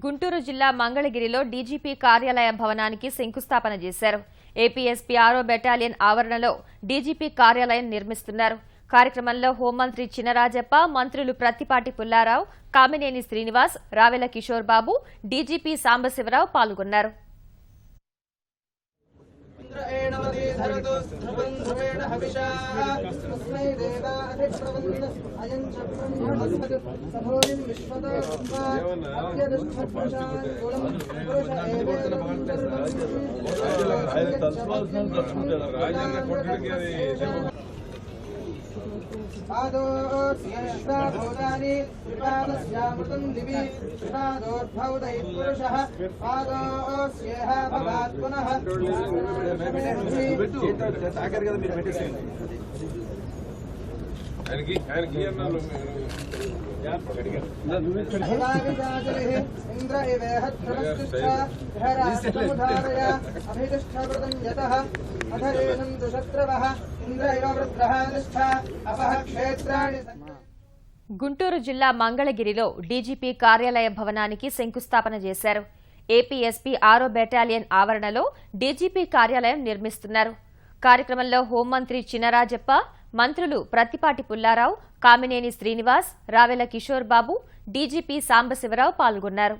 గుంటూరు జిల్లా మంగళగిరిలో డీజీపీ కార్యాలయ భవనానికి శంకుస్థాపన చేశారు. ఏపీఎస్పీ 6వ బెటాలియన్ ఆవరణలో డీజీపీ కార్యాలయం నిర్మిస్తున్నారు. కార్యక్రమంలో హోంమంత్రి చినరాజప్ప, మంత్రులు ప్రత్తిపాటి పుల్లారావు, కామినేని శ్రీనివాస్, రావెల కిషోర్ బాబు, డీజీపీ సాంబశివరావు పాల్గొన్నారు. గుంటూరు జిల్లా మంగళగిరిలో డీజీపీ కార్యాలయ భవనానికి శంకుస్థాపన చేశారు. ఏపీఎస్పీ 6వ బెటాలియన్ ఆవరణలో డీజీపీ కార్యాలయం నిర్మిస్తున్నారు. కార్యక్రమంలో హోంమంత్రి చినరాజప్ప, మంత్రులు ప్రత్తిపాటి పుల్లారావు, కామినేని శ్రీనివాస్, రావెల కిషోర్ బాబు, డీజీపీ సాంబశివరావు పాల్గొన్నారు.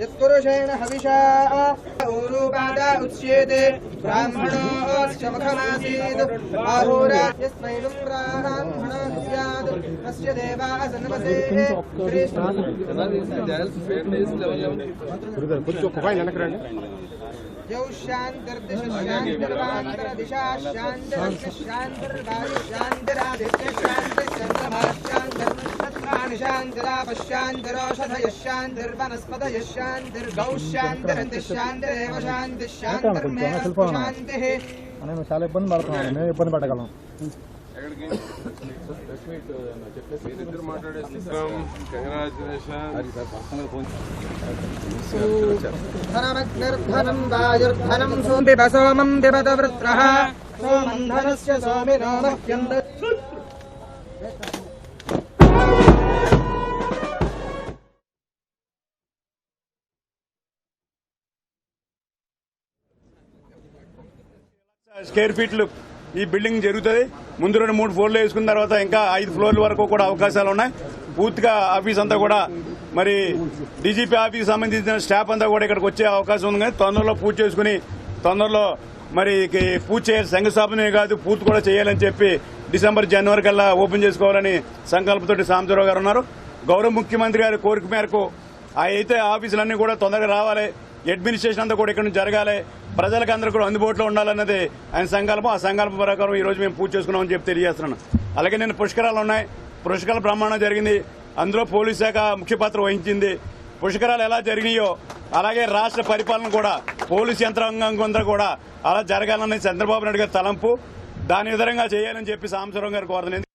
यत्पुरुषेण हविषा ऊरुपादा उच्येते ब्राह्मणोऽस्य मुखमासीत् आहुरा यस्मै ब्राह्मणो स्यात् तस्य देवाः सन्वसेः यौ शान्तिर्दिशान्तिर्वान्तरदिशा शान्तिर्वायुशान्तिरापशान्तिरोषधयशान्तिर्वनस्पतयशान्तिर्गौशान्तिरन्तिशान्तिरेव शान्तिः చాలా ఇబ్బంది పడుతున్నాం. మేము ఇబ్బంది పడగలం. सोमं पिबत वृत्रः सोमं धनस्य सोमिनो मह्यन्त స్క్వేర్ ఫీట్లు ఈ బిల్డింగ్ జరుగుతుంది. ముందు 2-3 ఫ్లోర్లు వేసుకున్న తర్వాత ఇంకా 5 ఫ్లోర్ల వరకు కూడా అవకాశాలు ఉన్నాయి. పూర్తిగా ఆఫీస్ అంతా కూడా మరి డీజీపీ ఆఫీస్ సంబంధించిన స్టాఫ్ అంతా కూడా ఇక్కడికి వచ్చే అవకాశం ఉంది. కానీ తొందరలో పూర్తి చేసుకుని తొందరలో మరి పూర్తి చేయాలి. శంకుస్థాపనే కాదు, పూర్తి కూడా చేయాలని చెప్పి డిసెంబర్ జనవరి కల్లా ఓపెన్ చేసుకోవాలని సంకల్పంతో సాంబశివరావు గారు ఉన్నారు. గౌరవ ముఖ్యమంత్రి గారి కోరిక మేరకు అయితే ఆఫీసులన్నీ కూడా తొందరగా రావాలి, అడ్మినిస్ట్రేషన్ అంతా కూడా ఇక్కడ నుంచి జరగాలి, ప్రజలకు అందరూ కూడా అందుబాటులో ఉండాలన్నది ఆయన సంకల్పం. ఆ సంకల్పం ప్రకారం ఈ రోజు మేము పూజ చేసుకున్నామని చెప్పి తెలియజేస్తున్నాను. అలాగే నేను పుష్కరాలు ఉన్నాయి, పుష్కరాల బ్రహ్మాండం జరిగింది. అందులో పోలీస్ శాఖ ముఖ్య పాత్ర వహించింది. పుష్కరాలు ఎలా జరిగినాయో అలాగే రాష్ట్ర పరిపాలన కూడా పోలీస్ యంత్రాంగం అంతా కూడా అలా జరగాలన్నది చంద్రబాబు నాయుడు గారి తలంపు. దాని విధంగా చేయాలని చెప్పి సాంబశివరావు గారు కోరుతున్నారు.